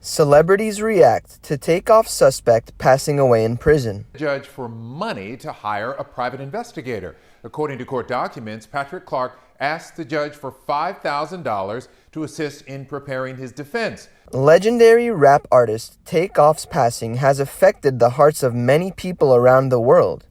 Celebrities react to Takeoff suspect passing away in prison. Judge for money to hire a private investigator. According to court documents, Patrick Clark asked the judge for $5,000 to assist in preparing his defense. Legendary rap artist Takeoff's passing has affected the hearts of many people around the world,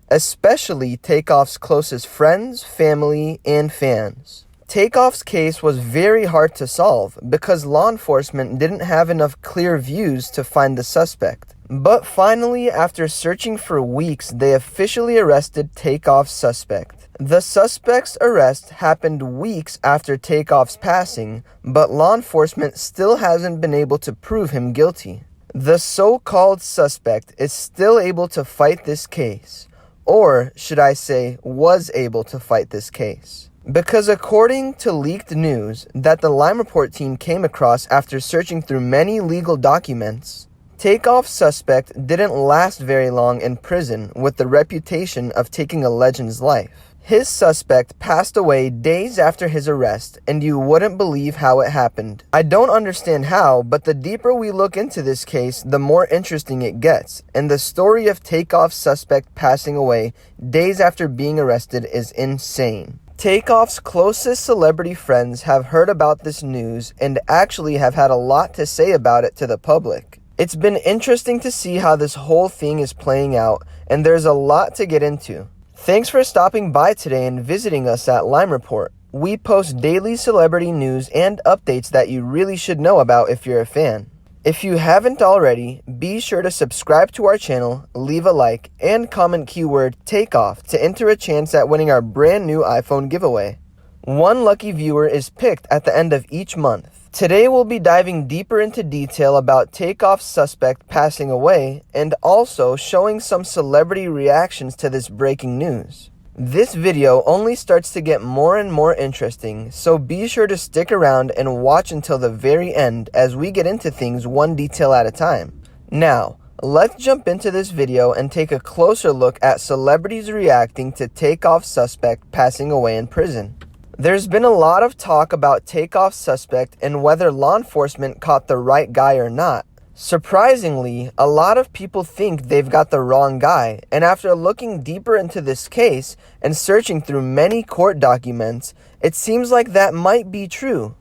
especially Takeoff's closest friends, family, and fans. Takeoff's case was very hard to solve because law enforcement didn't have enough clear views to find the suspect. But finally, after searching for weeks, they officially arrested Takeoff's suspect. The suspect's arrest happened weeks after Takeoff's passing, but law enforcement still hasn't been able to prove him guilty. The so-called suspect is still able to fight this case, or should I say, was able to fight this case. Because according to leaked news that the Lime Report team came across after searching through many legal documents, Takeoff's suspect didn't last very long in prison with the reputation of taking a legend's life. His suspect passed away days after his arrest, and you wouldn't believe how it happened. I don't understand how, but the deeper we look into this case, the more interesting it gets, and the story of Takeoff's suspect passing away days after being arrested is insane. Takeoff's closest celebrity friends have heard about this news and actually have had a lot to say about it to the public. It's been interesting to see how this whole thing is playing out, and there's a lot to get into. Thanks for stopping by today and visiting us at Lime Report. We post daily celebrity news and updates that you really should know about if you're a fan. If you haven't already, be sure to subscribe to our channel, leave a like, and comment keyword Takeoff to enter a chance at winning our brand new iPhone giveaway. One lucky viewer is picked at the end of each month. Today we'll be diving deeper into detail about Takeoff's suspect passing away and also showing some celebrity reactions to this breaking news. This video only starts to get more and more interesting, so be sure to stick around and watch until the very end as we get into things one detail at a time. Now, let's jump into this video and take a closer look at celebrities reacting to Takeoff's suspect passing away in prison. There's been a lot of talk about Takeoff's suspect and whether law enforcement caught the right guy or not. Surprisingly, a lot of people think they've got the wrong guy, and after looking deeper into this case and searching through many court documents, it seems like that might be true.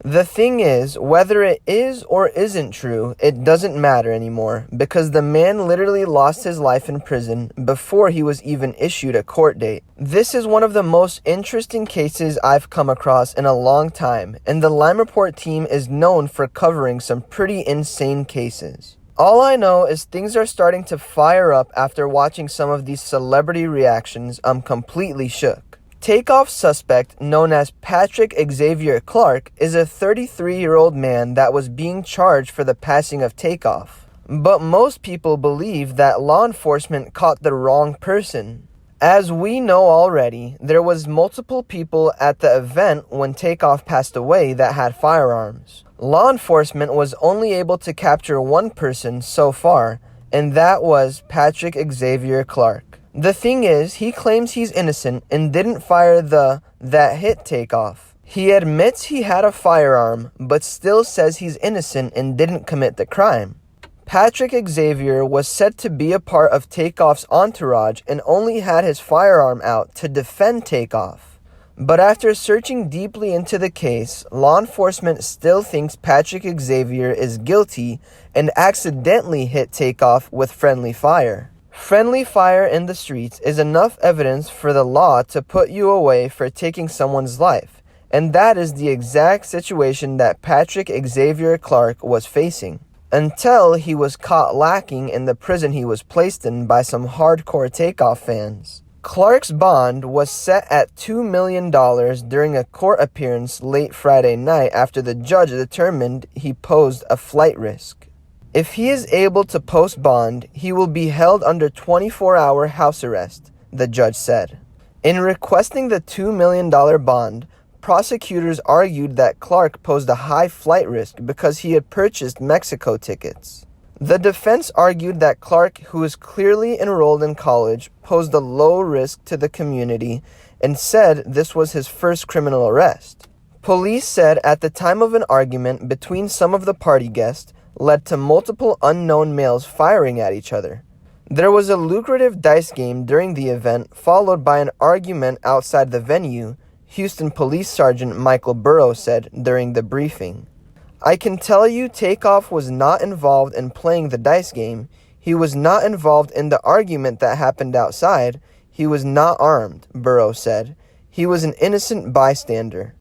The thing is, whether it is or isn't true, it doesn't matter anymore, because the man literally lost his life in prison before he was even issued a court date. This is one of the most interesting cases I've come across in a long time, and the Lime Report team is known for covering some pretty insane cases. All I know is things are starting to fire up after watching some of these celebrity reactions. I'm completely shook. Takeoff's suspect, known as Patrick Xavier Clark, is a 33-year-old man that was being charged for the passing of Takeoff. But most people believe that law enforcement caught the wrong person. As we know already, there was multiple people at the event when Takeoff passed away that had firearms. Law enforcement was only able to capture one person so far, and that was Patrick Xavier Clark. The thing is, he claims he's innocent and didn't fire that hit Takeoff. He admits he had a firearm, but still says he's innocent and didn't commit the crime. Patrick Xavier was said to be a part of Takeoff's entourage and only had his firearm out to defend Takeoff. But after searching deeply into the case, law enforcement still thinks Patrick Xavier is guilty and accidentally hit Takeoff with friendly fire. Friendly fire in the streets is enough evidence for the law to put you away for taking someone's life, and that is the exact situation that Patrick Xavier Clark was facing, until he was caught lacking in the prison he was placed in by some hardcore Takeoff fans. Clark's bond was set at $2 million during a court appearance late Friday night after the judge determined he posed a flight risk. If he is able to post bond, he will be held under 24-hour house arrest, the judge said. In requesting the $2 million bond, prosecutors argued that Clark posed a high flight risk because he had purchased Mexico tickets. The defense argued that Clark, who is clearly enrolled in college, posed a low risk to the community and said this was his first criminal arrest. Police said at the time of an argument between some of the party guests, led to multiple unknown males firing at each other. There was a lucrative dice game during the event, followed by an argument outside the venue, Houston Police Sergeant Michael Burrow said during the briefing. I can tell you Takeoff was not involved in playing the dice game. He was not involved in the argument that happened outside. He was not armed, Burrow said. He was an innocent bystander.